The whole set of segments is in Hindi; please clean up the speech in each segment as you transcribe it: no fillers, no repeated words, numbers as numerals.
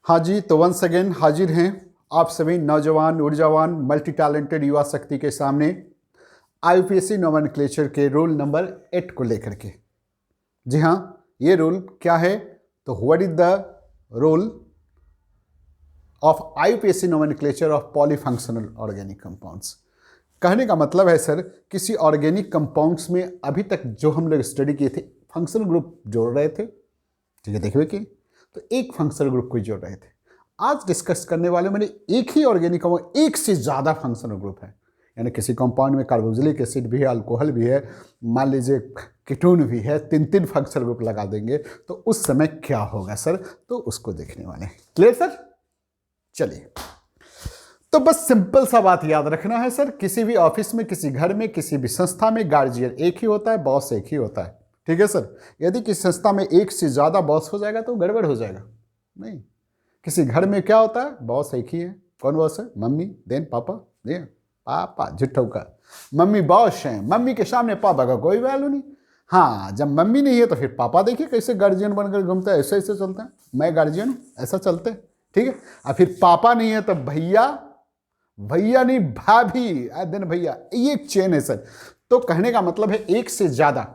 हाँ जी, तो वंस अगेन हाजिर हैं आप सभी नौजवान ऊर्जावान मल्टी टैलेंटेड युवा शक्ति के सामने आईयूपीएससी नोमेनक्लेचर के रूल नंबर 8 को लेकर के। जी हाँ, ये रूल क्या है? तो what is the rule of आईयूपीएससी nomenclature of polyfunctional organic compounds. कहने का मतलब है सर, किसी ऑर्गेनिक कंपाउंड्स में अभी तक जो हम लोग स्टडी किए थे फंक्शनल ग्रुप जोड़ रहे थे, ठीक है, देखिए कि तो एक फंक्शनल ग्रुप को जोड़ रहे थे। आज डिस्कस करने वाले मैंने एक ही ऑर्गेनिक कंपाउंड, एक से ज़्यादा फंक्शनल ग्रुप है, यानी किसी कंपाउंड में कार्बोक्सिलिक एसिड भी है, अल्कोहल भी है, मान लीजिए कीटोन भी है, तीन तीन फंक्शनल ग्रुप लगा देंगे तो उस समय क्या होगा सर, तो उसको देखने वाले हैं। Clear sir? चलिए, तो बस सिंपल सा बात याद रखना है सर, किसी भी ऑफिस में, किसी घर में, किसी भी संस्था में गार्जियन एक ही होता है, बॉस एक ही होता है, ठीक है सर। यदि किसी संस्था में एक से ज़्यादा बॉस हो जाएगा तो गड़बड़ हो जाएगा। नहीं, किसी घर में क्या होता है, बॉस एक ही है। कौन बॉस है? मम्मी, देन पापा। जी पापा झुट्ठू का, मम्मी बॉस हैं, मम्मी के सामने पापा का कोई वैल्यू नहीं। हाँ, जब मम्मी नहीं है तो फिर पापा देखिए कैसे गार्जियन बनकर घूमते हैं, ऐसे ऐसे चलते हैं, मैं गार्जियन हूँ, ऐसा चलते हैं, ठीक है। और फिर पापा नहीं है तो भैया, भैया नहीं भाभी, देन भैया, ये एक चेन है सर। तो कहने का मतलब है एक से ज़्यादा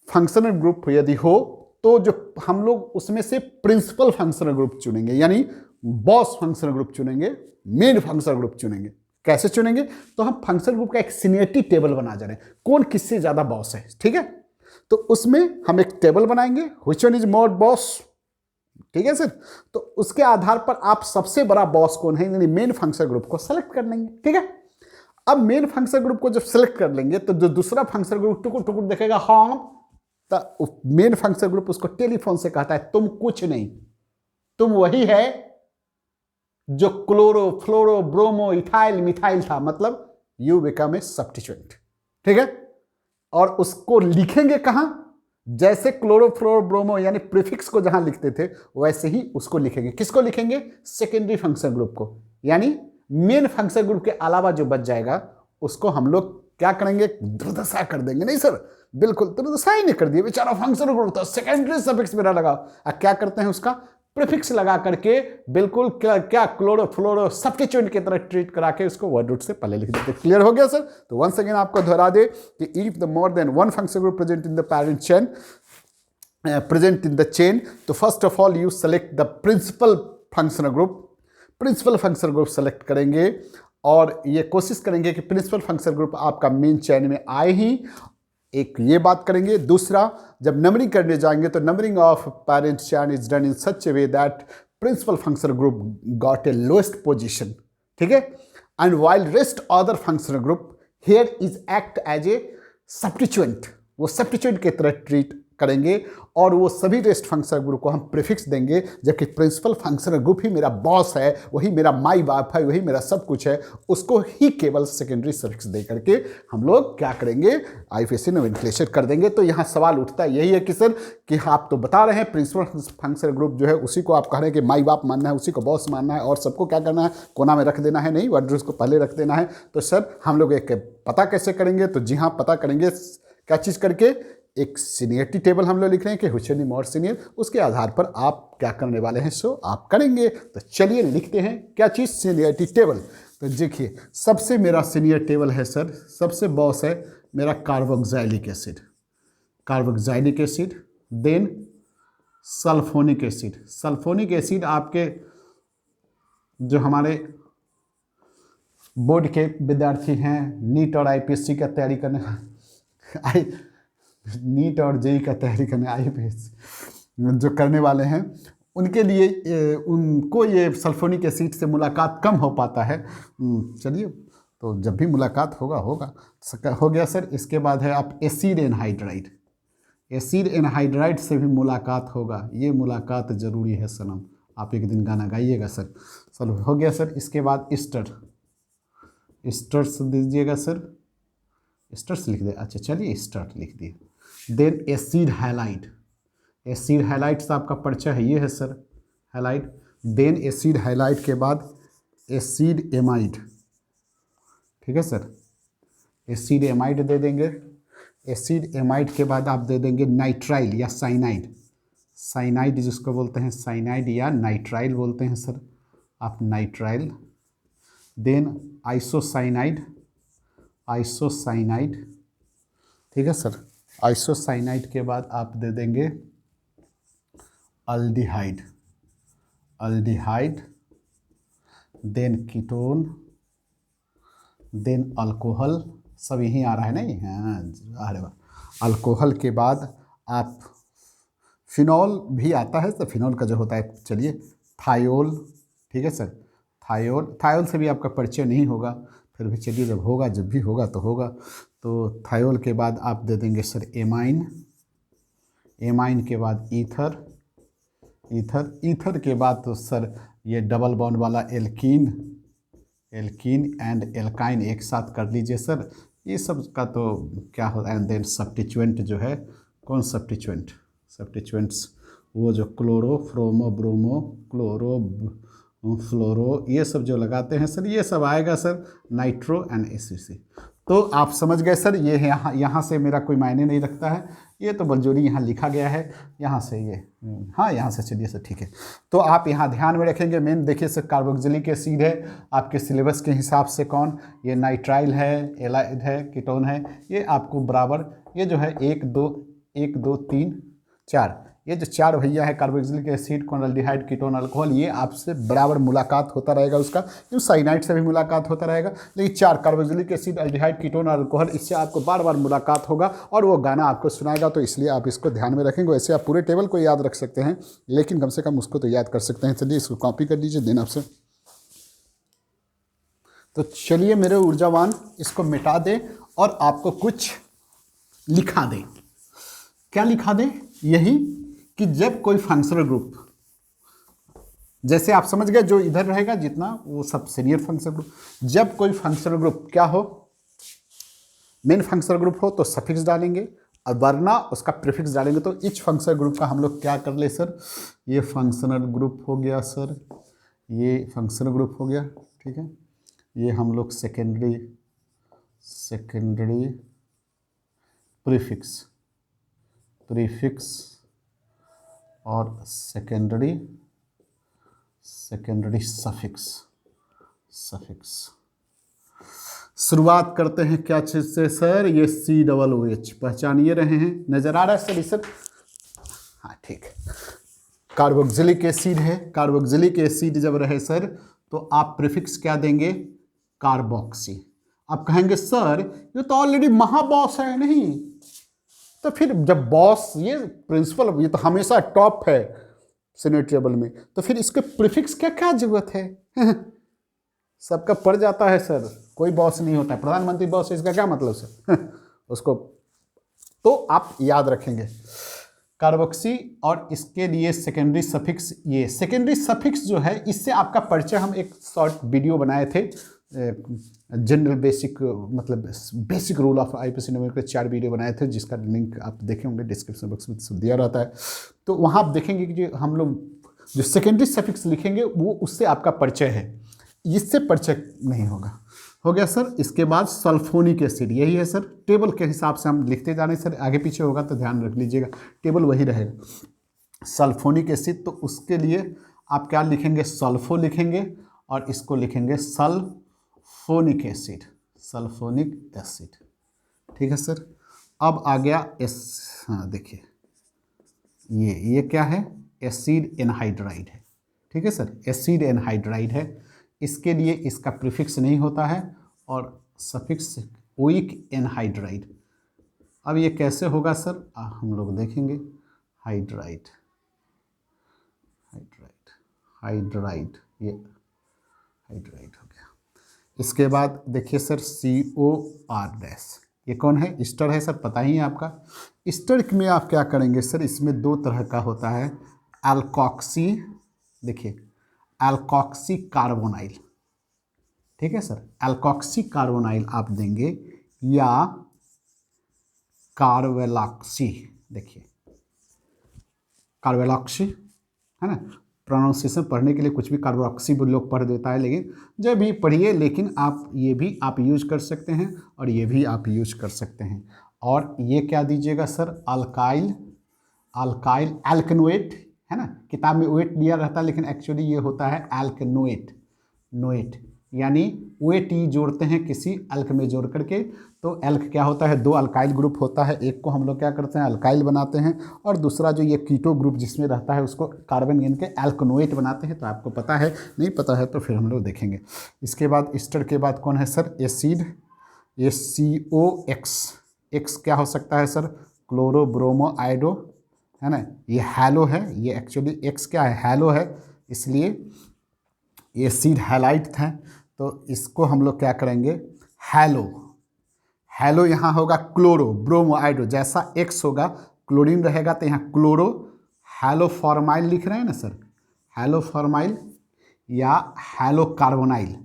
फंक्शनल ग्रुप यदि हो तो जो हम लोग उसमें से प्रिंसिपल फंक्शनल ग्रुप चुनेंगे, यानी बॉस फंक्शनल ग्रुप चुनेंगे, मेन फंक्शनल ग्रुप चुनेंगे। कैसे चुनेंगे? तो हम फंक्शनल ग्रुप का एक सीनियरिटी टेबल बना जा रहे हैं, कौन किससे ज्यादा बॉस है, ठीक है। तो उसमें हम एक टेबल बनाएंगे, which one is more boss, ठीक है सर। तो उसके आधार पर आप सबसे बड़ा बॉस कौन है, यानी मेन फंक्शनल ग्रुप को सेलेक्ट कर लेंगे, ठीक है। अब मेन फंक्शनल ग्रुप को जब सेलेक्ट कर लेंगे तो जो दूसरा फंक्शनल ग्रुप टुकुर टुकुर देखेगा, हाँ, तो मेन फंक्शनल ग्रुप उसको टेलीफोन से कहता है तुम कुछ नहीं, तुम वही है जो क्लोरो फ्लोरो ब्रोमो इथाइल मिथाइल था, मतलब यू बिकम ए सब्स्टिट्यूएंट, ठीक है। और उसको लिखेंगे कहां? जैसे क्लोरो फ्लोरो ब्रोमो यानी प्रीफिक्स को जहां लिखते थे वैसे ही उसको लिखेंगे। किसको लिखेंगे? सेकेंडरी फंक्शनल ग्रुप को, यानी मेन फंक्शनल ग्रुप के अलावा जो बच जाएगा उसको हम लोग क्या करेंगे? दुर्दशा कर देंगे। नहीं सर, बिल्कुल दुर्दशा ही नहीं कर दिए, बेचारा फंक्शनल ग्रुप था, सेकेंडरी सफिक्स मेरा लगा। अब क्या करते हैं? उसका प्रीफिक्स लगा करके बिल्कुल क्या क्लोरो फ्लोरो सब्स्टिट्यूएंट की तरह ट्रीट करा के उसको वर्ड रूट से पहले लिख देते। क्लियर हो गया सर? तो वंस अगेन आपको दोहरा दे कि if the more than one functional group present in the parent chain, present in the chain, तो first of all you select the principal functional group. Principal functional group select करेंगे और ये कोशिश करेंगे कि प्रिंसिपल फंक्शनल ग्रुप आपका मेन चेन में आए ही, एक ये बात करेंगे। दूसरा, जब नंबरिंग करने जाएंगे तो numbering of parent chain is done in such a way that principal functional group got a lowest position, ठीक है। And while rest other functional group here is act as a substituent, वो सब्स्टिट्यूएंट की तरह ट्रीट करेंगे और वो सभी रेस्ट फंक्शनल ग्रुप को हम प्रीफिक्स देंगे, जबकि प्रिंसिपल फंक्शनल ग्रुप ही मेरा बॉस है, वही मेरा माई बाप है, वही मेरा सब कुछ है, उसको ही केवल सेकेंडरी सफिक्स दे करके हम लोग क्या करेंगे? आईयूपीएससी नोमेनक्लेचर कर देंगे। तो यहाँ सवाल उठता है यही है कि सर कि आप तो बता रहे हैं प्रिंसिपल फंक्शनल ग्रुप जो है उसी को आप कह रहे हैं कि माई बाप मानना है, उसी को बॉस मानना है और सबको क्या करना है? कोना में रख देना है। नहीं, वर्ड रूल्स को पहले रख देना है। तो सर हम लोग एक पता कैसे करेंगे? तो जी हाँ, पता करेंगे क्या चीज़ करके? एक सीनियरिटी टेबल हम लोग लिख रहे हैं कि which one is more senior, उसके आधार पर आप क्या करने वाले हैं सो आप करेंगे। तो चलिए लिखते हैं क्या चीज़? Seniority table. तो देखिए, सबसे मेरा सीनियर टेबल है सर, सबसे बॉस है मेरा carboxylic acid, carboxylic acid, then sulphonic acid. Sulphonic acid आपके जो हमारे बोर्ड के विद्यार्थी हैं, नीट और आईपीएससी का तैयारी करने नीट और जेई का तैयारी करने आईपीएस जो करने वाले हैं, उनके लिए उनको ये सल्फोनिक एसिड से मुलाकात कम हो पाता है। चलिए, तो जब भी मुलाकात होगा हो गया सर। इसके बाद है आप एसिड एनहाइड्राइड, एसिड एनहाइड्राइड से भी मुलाकात होगा, ये मुलाकात ज़रूरी है सनम, आप एक दिन गाना गाइएगा सर। चलो हो गया सर। इसके बाद ईस्टर, ईस्टर्स दीजिएगा सर, ईस्टर्स लिख दे, अच्छा चलिए ईस्टर लिख दिए। Then acid halide, acid halide से आपका परिचय है, ये है sir halide. Then acid halide के बाद एसिड एमाइड, ठीक है सर, एसिड एमाइड दे देंगे। एसिड एमाइड के बाद आप दे देंगे नाइट्राइल या साइनाइड, साइनाइड जिसको बोलते हैं साइनाइड या नाइट्राइल बोलते हैं सर, आप नाइट्राइल। देन आइसोसाइनाइड, आइसोसाइनाइड, ठीक है सर। आइसोसाइनाइड के बाद आप दे देंगे aldehyde, aldehyde, then ketone, then alcohol, सब यहीं आ रहा है नहीं, हाँ अरे वाह। अल्कोहल के बाद आप फिनॉल भी आता है, तो फिनॉल का जो होता है चलिए थायोल, ठीक है सर। थायोल, थायोल से भी आपका परिचय नहीं होगा, फिर भी चलिए जब होगा, जब भी होगा तो होगा। तो थायोल के बाद आप दे देंगे सर एमाइन, एमाइन के बाद ईथर, ईथर, ईथर के बाद तो सर ये डबल बॉन्ड वाला एल्कीन, एल्कीन एंड एल्काइन एक साथ कर लीजिए सर। ये सब का तो क्या होता है। एंड देन सब्स्टिट्यूएंट जो है, कौन सब्स्टिट्यूएंट, सब्स्टिट्यूएंट्स वो जो क्लोरो, फ्रोमो, ब्रोमो, क्लोरो, फ्लोरो, ये सब जो लगाते हैं सर, ये सब आएगा सर नाइट्रो एंड एसिसी। तो आप समझ गए सर, ये है यहाँ से मेरा कोई मायने नहीं रखता है, ये तो बलजोरी यहाँ लिखा गया है, यहाँ से ये, हाँ यहाँ से चलिए सर ठीक है। तो आप यहाँ ध्यान में रखेंगे, मेन देखिए सर कार्बोक्सिलिक एसिड है आपके सिलेबस के हिसाब से, कौन ये नाइट्राइल है, एलाइड है, कीटोन है, ये आपको बराबर ये जो है 1 2 3 4, ये जो 4 भैया है कार्बोक्सिलिक एसिड, कोनल्डिहाइड, कीटोन, अल्कोहल, ये आपसे बराबर मुलाकात होता रहेगा उसका, क्यों साइनाइड से भी मुलाकात होता रहेगा, लेकिन 4 carboxylic acid, aldehyde, ketone, alcohol, इससे आपको बार बार मुलाकात होगा और वो गाना आपको सुनाएगा। तो इसलिए आप इसको ध्यान में रखेंगे। वैसे आप पूरे टेबल को याद रख सकते हैं, लेकिन कम से कम उसको तो याद कर सकते हैं। चलिए इसको कॉपी कर लीजिए दिन आपसे। तो चलिए मेरे ऊर्जावान, इसको मिटा दें और आपको कुछ लिखा दें। क्या लिखा दें? यही कि जब कोई फंक्शनल ग्रुप, जैसे आप समझ गए जो इधर रहेगा जितना वो सब सीनियर फंक्शनल ग्रुप, जब कोई फंक्शनल ग्रुप क्या हो, मेन फंक्शनल ग्रुप हो तो सफिक्स डालेंगे और वरना उसका प्रीफिक्स डालेंगे। तो इच फंक्शनल ग्रुप का हम लोग क्या कर ले सर, ये फंक्शनल ग्रुप हो गया सर, ये फंक्शनल ग्रुप हो गया, ठीक है। ये हम लोग सेकेंडरी प्रीफिक्स और सेकेंडरी सफिक्स। शुरुआत करते हैं क्या चीज़ से सर, ये COOH पहचानिए रहे हैं, नजर आ रहा है सर सर, हाँ ठीक है। कार्बोक्सिलिक एसिड है, कार्बोक्सिलिक एसिड जब रहे सर तो आप प्रीफिक्स क्या देंगे, कार्बोक्सी। आप कहेंगे सर ये तो ऑलरेडी महाबॉस है, नहीं तो फिर जब बॉस, ये प्रिंसिपल, ये तो हमेशा टॉप है सीनियर टेबल में, तो फिर इसके प्रीफिक्स क्या क्या जरूरत है सबका पड़ जाता है सर, कोई बॉस नहीं होता है, प्रधानमंत्री बॉस है, इसका क्या मतलब सर उसको तो आप याद रखेंगे कार्बोक्सी। और इसके लिए सेकेंडरी सफिक्स, ये सेकेंडरी सफिक्स जो है इससे आपका परिचय, हम एक शॉर्ट वीडियो बनाए थे, जनरल बेसिक, मतलब basic rule of IPC number के 4 वीडियो बनाए थे, जिसका लिंक आप देखे होंगे डिस्क्रिप्शन बॉक्स में सब दिया रहता है। तो वहाँ आप देखेंगे कि जो हम लोग जो सेकेंडरी सफिक्स लिखेंगे वो उससे आपका परिचय है, इससे परिचय नहीं होगा। हो गया सर। इसके बाद सल्फोनिक एसिड, यही है सर, टेबल के हिसाब से हम लिखते जाने सर, आगे पीछे होगा तो ध्यान रख लीजिएगा, टेबल वही रहेगा। सल्फोनिक एसिड, तो उसके लिए आप क्या लिखेंगे, सल्फो लिखेंगे और इसको लिखेंगे सल्फोनिक एसिड, सल्फोनिक एसिड, ठीक है सर। अब आ गया हाँ देखिए ये क्या है, एसिड एनहाइड्राइड है, ठीक है सर, एसिड एनहाइड्राइड है। इसके लिए इसका प्रीफिक्स नहीं होता है और सफिक्स ओइक एनहाइड्राइड। अब ये कैसे होगा सर, हम लोग देखेंगे, हाइड्राइड, ये हाइड्राइड हो गया। इसके बाद देखिए सर COR-, ये कौन है, ईस्टर है सर, पता ही है आपका। ईस्टर में आप क्या करेंगे सर, इसमें 2 तरह का होता है, एल्कॉक्सी, देखिए एल्कॉक्सी कार्बोनाइल, ठीक है सर, एल्कॉक्सी कार्बोनाइल आप देंगे या कार्वेलॉक्सी, देखिए कार्वेलॉक्सी है ना, प्रोनाउंसिएशन पढ़ने के लिए कुछ भी कार्बोक्सी लोग पढ़ देता है, लेकिन जब भी पढ़िए, लेकिन आप ये भी आप यूज कर सकते हैं और ये भी आप यूज कर सकते हैं। और ये क्या दीजिएगा सर, अल्काइल अल्काइल एल्कनोएट है ना, किताब में वेट दिया रहता है लेकिन एक्चुअली ये होता है एल्कनोएट, नोएट यानी वेट ई जोड़ते हैं किसी अल्क में जोड़ करके। तो एल्क क्या होता है, दो अल्काइल ग्रुप होता है, एक को हम लोग क्या करते हैं अल्काइल बनाते हैं और दूसरा जो ये कीटो ग्रुप जिसमें रहता है उसको कार्बन गिन के एल्कनोएट बनाते हैं। तो आपको पता है, नहीं पता है तो फिर हम लोग देखेंगे। इसके बाद ईस्टर के बाद कौन है सर, एसिड, ये COX, एक्स क्या हो सकता है सर, क्लोरो ब्रोमो आइडो है ना, ये हैलो है, ये एक्चुअली एक्स क्या है हैलो है, इसलिए एसिड हैलाइड था। तो इसको हम लोग क्या करेंगे हैलो, हैलो यहाँ होगा क्लोरो ब्रोमो आइडो, जैसा एक्स होगा क्लोरीन रहेगा तो यहाँ क्लोरो, हैलो फॉर्माइल लिख रहे हैं ना सर, हैलो फॉर्माइल या हैलो कार्बोनाइल,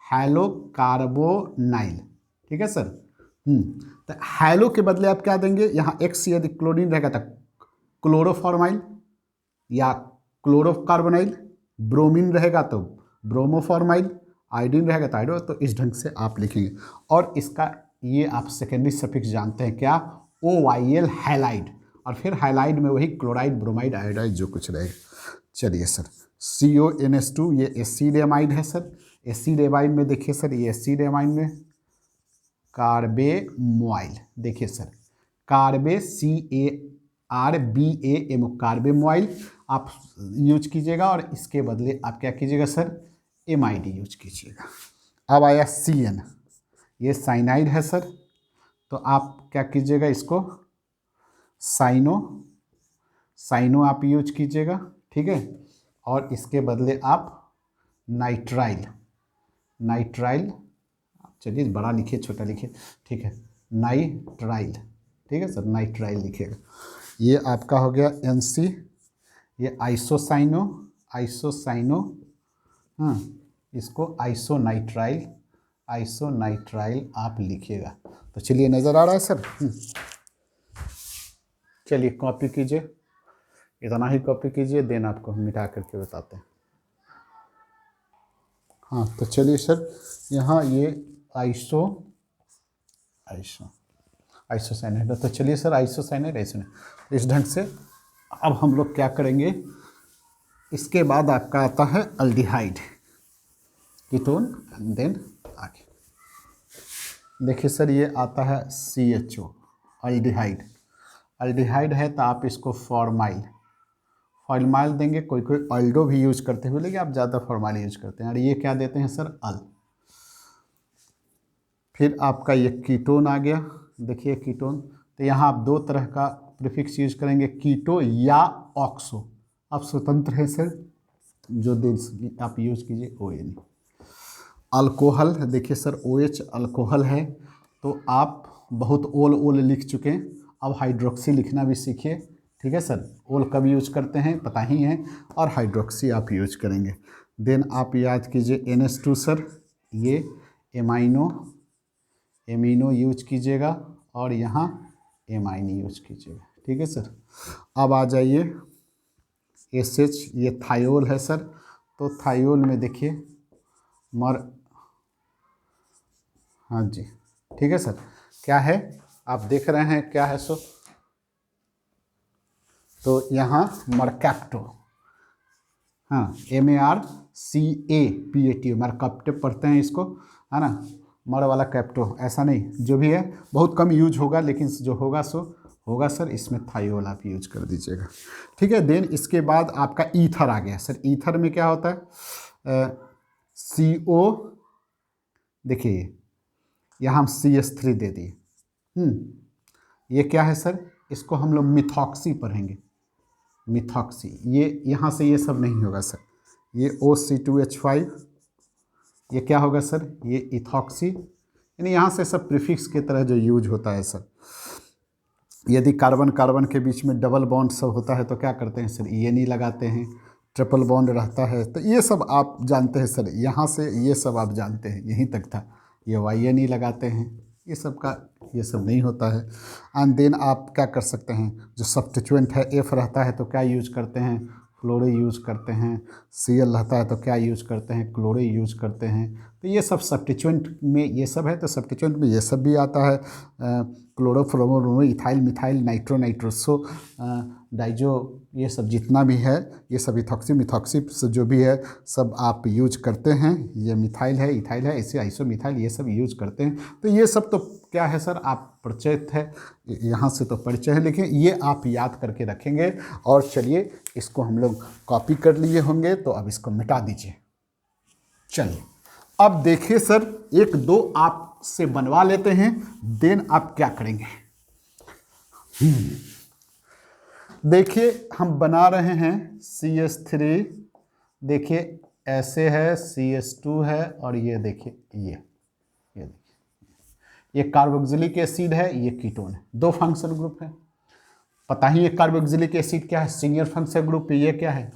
हैलो कार्बोनाइल, ठीक है सर। तो हैलो के बदले आप क्या देंगे, यहाँ एक्स यदि क्लोरीन रहेगा तो क्लोरोफॉर्माइल या क्लोरोकार्बोनाइल, ब्रोमीन रहेगा तो ब्रोमोफॉर्माइल, आयोडीन रहेगा तो आयोडो। तो इस ढंग से आप लिखेंगे और इसका ये आप सेकेंडरी सफिक्स जानते हैं क्या, OYL हैलाइड, और फिर हैलाइड में वही क्लोराइड ब्रोमाइड आयोडाइड जो कुछ रहेगा। चलिए सर, CONS2 ये एसिड एमाइड है सर, एसिड एमाइड में देखिए सर, ये एसिड एमाइड में कार्बेमोइल, देखिए सर कार्बे CARBAM कार्बेमोइल आप यूज कीजिएगा और इसके बदले आप क्या कीजिएगा सर MID यूज कीजिएगा। अब आया CN, ये साइनाइड है सर, तो आप क्या कीजिएगा इसको साइनो आप यूज कीजिएगा, ठीक है। और इसके बदले आप नाइट्राइल, चलिए बड़ा लिखिए छोटा लिखिए, ठीक है, नाइट्राइल, ठीक है सर, नाइट्राइल लिखिएगा। ये आपका हो गया NC, ये आइसोसाइनो, हाँ इसको आइसोनाइट्राइल आप लिखिएगा। तो चलिए नज़र आ रहा है सर, चलिए कॉपी कीजिए, इतना ही कॉपी कीजिए, देन आपको हम मिटा करके बताते हैं। हाँ तो चलिए सर, यहाँ ये आइसोसाइनाइड, तो चलिए सर आइसोसाइनाइड इस ढंग से। अब हम लोग क्या करेंगे, इसके बाद आपका आता है अल्डिहाइड, कीटोन, एंड देन आगे देखिए सर ये आता है CHO अल्डिहाइड है तो आप इसको फॉर्माइल देंगे, कोई अल्डो भी यूज करते हुए, लेकिन आप ज़्यादा फॉर्माइल यूज करते हैं। और ये क्या देते हैं सर अल, फिर आपका ये कीटोन आ गया, देखिए कीटोन, तो यहाँ आप दो तरह का प्रीफिक्स यूज करेंगे, कीटो या ऑक्सो, आप स्वतंत्र हैं सर, जो दिन आप यूज कीजिए ON। अल्कोहल देखिए सर OH अल्कोहल है, तो आप बहुत ओल लिख चुके हैं, अब हाइड्रोक्सी लिखना भी सीखिए, ठीक है सर। ओल कब यूज करते हैं पता ही है, और हाइड्रोक्सी आप यूज करेंगे। देन आप याद कीजिए NH2 सर, ये एमिनो यूज कीजिएगा और यहाँ एमाइन यूज कीजिएगा, ठीक है सर। अब आ जाइए SH, ये थायोल है सर, तो थायोल में देखिए हाँ जी ठीक है सर, क्या है आप देख रहे हैं क्या है सो, तो यहाँ मरकैप्टो, हाँ MARCAPATO, मरकैप्टो पढ़ते हैं इसको, है ना, मर वाला कैप्टो, ऐसा नहीं, जो भी है बहुत कम यूज होगा, लेकिन जो होगा सो होगा सर, इसमें थायोल आप यूज कर दीजिएगा, ठीक है। देन इसके बाद आपका ईथर आ गया सर, ईथर में क्या होता है CO, देखिए यहाँ हम CH3 दे दिए, ये क्या है सर, इसको हम लोग मिथॉक्सी पढ़ेंगे, मिथॉक्सी, ये यहाँ से ये सब नहीं होगा सर, ये OC2H5, ये क्या होगा सर, ये इथॉक्सी, यानी यहाँ से सब प्रीफिक्स की तरह जो यूज होता है सर। यदि कार्बन के बीच में डबल बॉन्ड सब होता है तो क्या करते हैं सर, ये नहीं लगाते हैं, ट्रिपल बॉन्ड रहता है, तो ये सब आप जानते हैं सर, यहाँ से ये सब आप जानते हैं, यहीं तक था, ये YN नहीं लगाते हैं, ये सब का ये सब नहीं होता है। एंड देन आप क्या कर सकते हैं, जो सब्स्टिट्यूएंट है F रहता है तो क्या यूज करते हैं, फ्लोरो यूज़ करते हैं, Cl रहता है तो क्या यूज़ करते हैं, क्लोरो यूज़ करते हैं। तो ये सब सब्स्टिट्यूएंट में ये सब है, तो सब्स्टिट्यूएंट में ये सब भी आता है। Chlorofluoro, ethyl, methyl, nitro, nitroso, Dizo, ये सब जितना भी है ये सब इथॉक्सी मिथॉक्सी जो भी है सब आप यूज करते हैं। ये मिथाइल है, इथाइल है, ऐसे आइसोमिथाइल ये सब यूज करते हैं। तो ये सब तो क्या है सर, आप परिचित है, यहाँ से तो परिचय है, लेकिन ये आप याद करके रखेंगे। और चलिए इसको हम लोग कॉपी कर लिए होंगे, तो अब इसको मिटा दीजिए। चलिए अब देखिए सर, एक दो आपसे बनवा लेते हैं, देन आप क्या करेंगे। देखिए हम बना रहे हैं CH3, देखिए ऐसे है, CH2 है, और ये देखिए ये देखिए ये कार्बोक्सिलिक एसिड है, ये कीटोन है, दो फंक्शनल ग्रुप है। पता ही ये कार्बोक्सिलिक एसिड क्या है, सीनियर फंक्शनल ग्रुप, ये क्या है।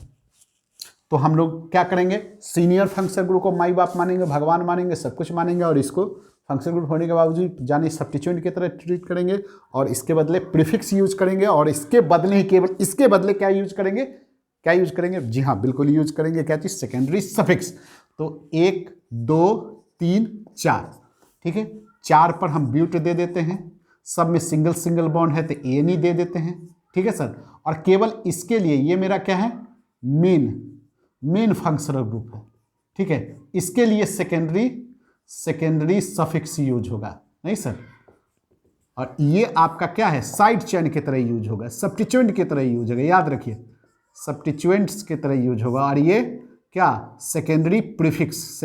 तो हम लोग क्या करेंगे, सीनियर फंक्शनल ग्रुप को माई बाप मानेंगे, भगवान मानेंगे, सब कुछ मानेंगे, और इसको फंक्शनल ग्रुप होने के बावजूद जाने सब्स्टिट्यूएंट की तरह ट्रीट करेंगे, और इसके बदले प्रीफिक्स यूज करेंगे, और इसके बदले ही केवल इसके बदले क्या यूज करेंगे, क्या यूज करेंगे, जी हाँ बिल्कुल यूज करेंगे, क्या चीज, सेकेंडरी सफिक्स। तो 1 2 3 4, ठीक है, 4 पर हम ब्यूट दे देते हैं, सब में सिंगल सिंगल बॉन्ड है तो एनी दे देते हैं, ठीक है सर। और केवल इसके लिए ये मेरा क्या है, मेन फंक्शनल ग्रुप है, ठीक है, इसके लिए सेकेंडरी सफिक्स यूज होगा, नहीं सर। और ये आपका क्या है, साइड चेन की तरह यूज होगा, सब्स्टिट्यूएंट की तरह यूज होगा, याद रखिए सब्स्टिट्यूएंट्स की तरह यूज होगा। और ये क्या, सेकेंडरी प्रीफिक्स,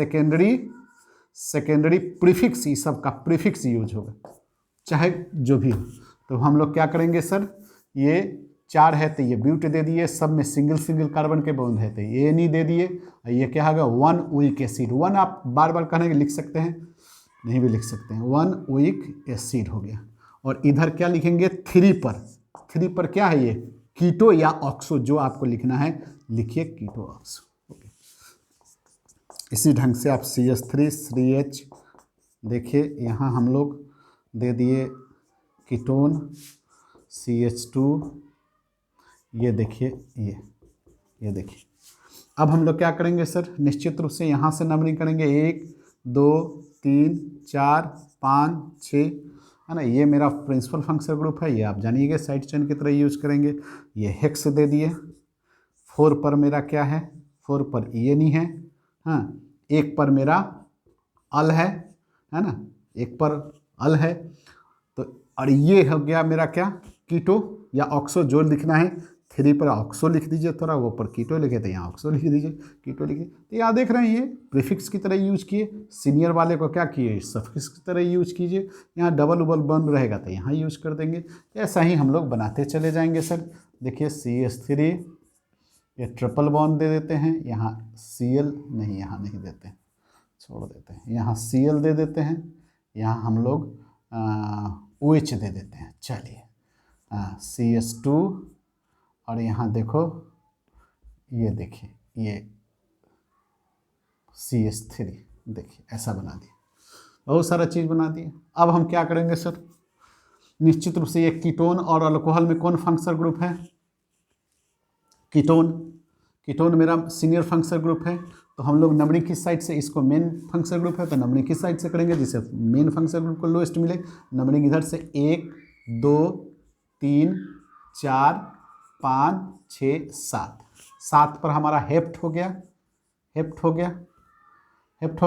ये सब का प्रीफिक्स यूज होगा, चाहे जो भी हो। तो हम लोग क्या करेंगे सर, ये 4 है तो ये ब्यूट दे दिए, सब में सिंगल सिंगल कार्बन के बॉन्ड है तो ये नहीं दे दिए। ये क्या होगा, 1 वीक एसिड, 1 आप बार बार कहने के लिख सकते हैं, नहीं भी लिख सकते हैं, 1 वीक एसिड हो गया। और इधर क्या लिखेंगे, 3 पर क्या है, ये कीटो या ऑक्सो, जो आपको लिखना है लिखिए, कीटो ऑक्सो। इसी ढंग से आप CH3 3H, देखिए यहाँ हम लोग दे दिए कीटोन, CH2, ये देखिए ये देखिए। अब हम लोग क्या करेंगे सर, निश्चित रूप से यहाँ से नंबरिंग करेंगे, 1 2 3 4 5 6, है ना। ये मेरा प्रिंसिपल फंक्शनल ग्रुप है, ये आप जानिएगा साइड चेन की तरह यूज करेंगे। ये हेक्स दे दिए, 4 पर मेरा क्या है, 4 पर ये नहीं है, हाँ, 1 पर मेरा अल है ना, 1 पर अल है। तो और ये हो गया मेरा क्या, कीटो या ऑक्सो, जो लिखना है 3 पर ऑक्सो लिख दीजिए, थोड़ा वो पर कीटो लिखे तो यहाँ ऑक्सो लिख दीजिए, कीटो लिखिए। तो यहाँ देख रहे हैं ये प्रीफिक्स की तरह यूज किए, सीनियर वाले को क्या किए, सफिक्स की तरह यूज कीजिए। यहाँ डबल उबल बन रहेगा तो यहाँ यूज कर देंगे। ऐसा ही हम लोग बनाते चले जाएंगे सर। देखिए CH3, ये ट्रिपल बॉन्ड दे देते हैं, यहाँ Cl नहीं, यहाँ नहीं देते हैं, छोड़ देते हैं, यहाँ Cl दे देते हैं, यहाँ हम लोग OH दे देते हैं। चलिए CH2, और यहाँ देखो ये देखिए ये CH3, देखिए ऐसा बना दिया, बहुत सारा चीज़ बना दिए। अब हम क्या करेंगे सर, निश्चित रूप से ये कीटोन और अल्कोहल में कौन फंक्शनल ग्रुप है, कीटोन मेरा सीनियर फंक्शनल ग्रुप है। तो हम लोग नंबरिंग किस साइड से, इसको मेन फंक्शनल ग्रुप है तो नंबरिंग किस साइड से करेंगे, जिससे मेन फंक्शनल ग्रुप को लोएस्ट मिले। नंबरिंग इधर से 1 2 3 4 5 6 7 पर हमारा हेप्ट हो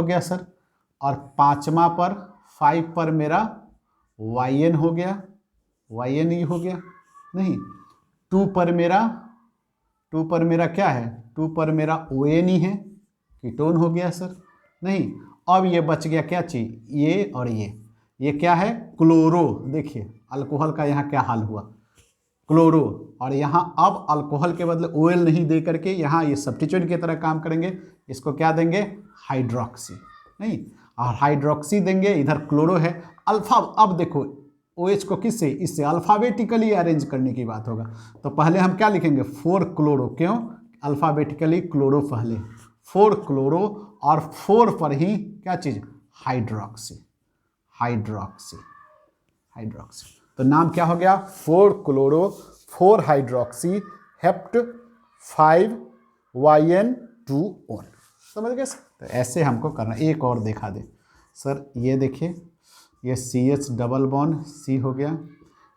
गया सर। और 5वां पर 5 पर मेरा YN हो गया, YN ही हो गया नहीं। 2 पर मेरा क्या है, 2 पर मेरा ON ही है, कीटोन हो गया सर नहीं। अब ये बच गया क्या चीज, ये और ये क्या है, क्लोरो। देखिए अल्कोहल का यहाँ क्या हाल हुआ, क्लोरो। और यहाँ अब अल्कोहल के बदले OL नहीं दे करके यहाँ ये सब्स्टिट्यूएंट की तरह काम करेंगे, इसको क्या देंगे, हाइड्रोक्सी नहीं, और हाइड्रोक्सी देंगे, इधर क्लोरो है अल्फा। अब देखो OH को किससे, इससे अल्फ़ाबेटिकली अरेंज करने की बात होगा। तो पहले हम क्या लिखेंगे, 4 क्लोरो, क्यों, अल्फ़ाबेटिकली क्लोरो पहले, 4 क्लोरो, और 4 पर ही क्या चीज़, हाइड्रोक्सी। तो नाम क्या हो गया, 4 क्लोरो 4 हाइड्रोक्सी हेप्ट 5YN2ON। समझ गए सर? तो ऐसे हमको करना। एक और दिखा दे सर, ये देखिए, ये CH डबल बॉन्ड C हो गया,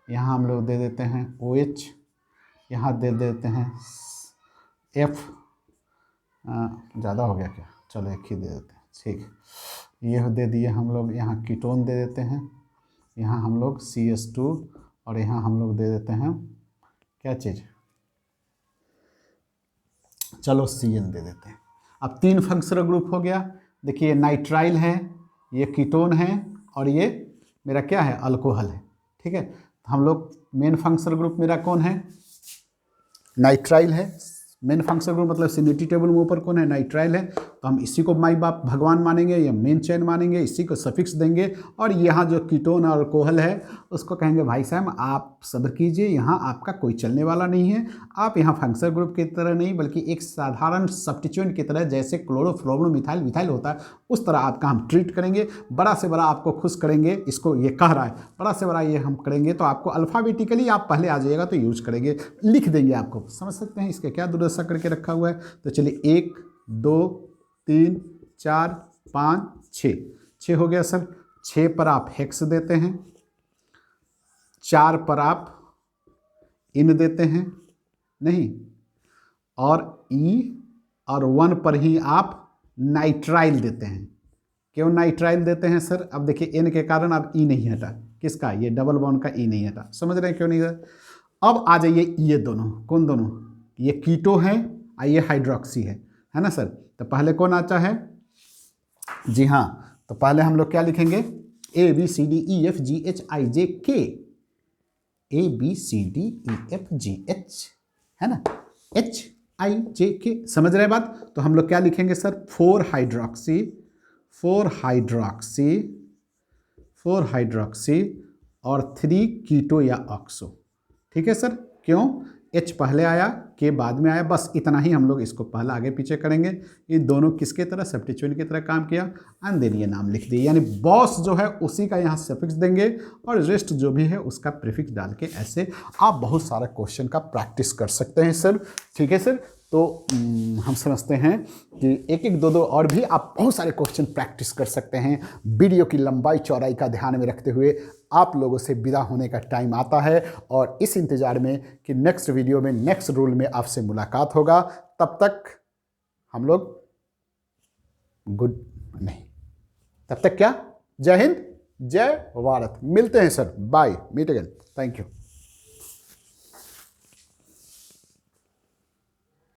यहाँ हम लोग दे देते हैं OH, यहाँ दे देते हैं F, ज़्यादा हो गया क्या, चलो एक ही दे देते हैं, ठीक। ये दे दिए हम लोग, यहाँ कीटोन दे देते हैं, यहाँ हम लोग CH2, और यहाँ हम लोग दे देते हैं क्या चीज़, चलो CN दे देते हैं। अब 3 फंक्शनल ग्रुप हो गया। देखिए ये नाइट्राइल है, ये कीटोन है, और ये मेरा क्या है, अल्कोहल है। ठीक है, तो हम लोग मेन फंक्शनल ग्रुप मेरा कौन है, नाइट्राइल है। मेन फंक्शनल ग्रुप मतलब सिनिटी टेबल में ऊपर कौन है, नाइट्राइल है। तो हम इसी को माई बाप भगवान मानेंगे, या मेन चेन मानेंगे, इसी को सफिक्स देंगे। और यहाँ जो कीटोन और अल्कोहल है उसको कहेंगे भाई साहब आप सब्र कीजिए, यहाँ आपका कोई चलने वाला नहीं है। आप यहाँ फंक्शनल ग्रुप की तरह नहीं, बल्कि एक साधारण सब्स्टिट्यूएंट की तरह, जैसे क्लोरोफ्लोरोमिथाइल मिथाइल होता है उस तरह आपका हम ट्रीट करेंगे। बड़ा से बड़ा आपको खुश करेंगे, इसको ये कह रहा है, बड़ा से बड़ा ये हम करेंगे। तो आपको अल्फ़ाबेटिकली आप पहले आ जाइएगा तो यूज करेंगे, लिख देंगे आपको, समझ सकते हैं इसके क्या दुर्दशा करके रखा हुआ है। तो चलिए 1 2 3 4 5 6 हो गया सर। 6 पर आप हेक्स देते हैं, 4 पर आप इन देते हैं नहीं, और ई और 1 पर ही आप नाइट्राइल देते हैं। क्यों नाइट्राइल देते हैं सर? अब देखिए एन के कारण अब ई नहीं हटा, किसका, ये डबल बॉन्ड का ई नहीं हटा। समझ रहे हैं क्यों नहीं हटा? अब आ जाइए ये दोनों, कौन दोनों, ये कीटो है और ये हाइड्रोक्सी है ना सर। तो पहले कौन आता है, जी हाँ, तो पहले हम लोग क्या लिखेंगे, ABCDEFGHIJK, ABCDEFGH, है ना, HIJK। समझ रहे बात? तो हम लोग क्या लिखेंगे सर, 4 हाइड्रोक्सी और 3 कीटो या ऑक्सो। ठीक है सर, क्यों, H पहले आया, K बाद में आया, बस इतना ही हम लोग इसको पहले आगे पीछे करेंगे। ये दोनों किसके तरह, सब्स्टिट्यूएंट की तरह काम किया, एंड देन ये नाम लिख दिए। यानी बॉस जो है उसी का यहाँ सफिक्स देंगे, और रेस्ट जो भी है उसका प्रीफिक्स डाल के ऐसे आप बहुत सारा क्वेश्चन का प्रैक्टिस कर सकते हैं सर। ठीक है सर, तो हम समझते हैं कि एक एक दो दो और भी आप बहुत सारे क्वेश्चन प्रैक्टिस कर सकते हैं। वीडियो की लंबाई चौड़ाई का ध्यान में रखते हुए आप लोगों से विदा होने का टाइम आता है, और इस इंतज़ार में कि नेक्स्ट वीडियो में नेक्स्ट रूल में आपसे मुलाकात होगा। तब तक हम लोग तब तक क्या, जय हिंद जय भारत। मिलते हैं sir, bye, meet again, thank you.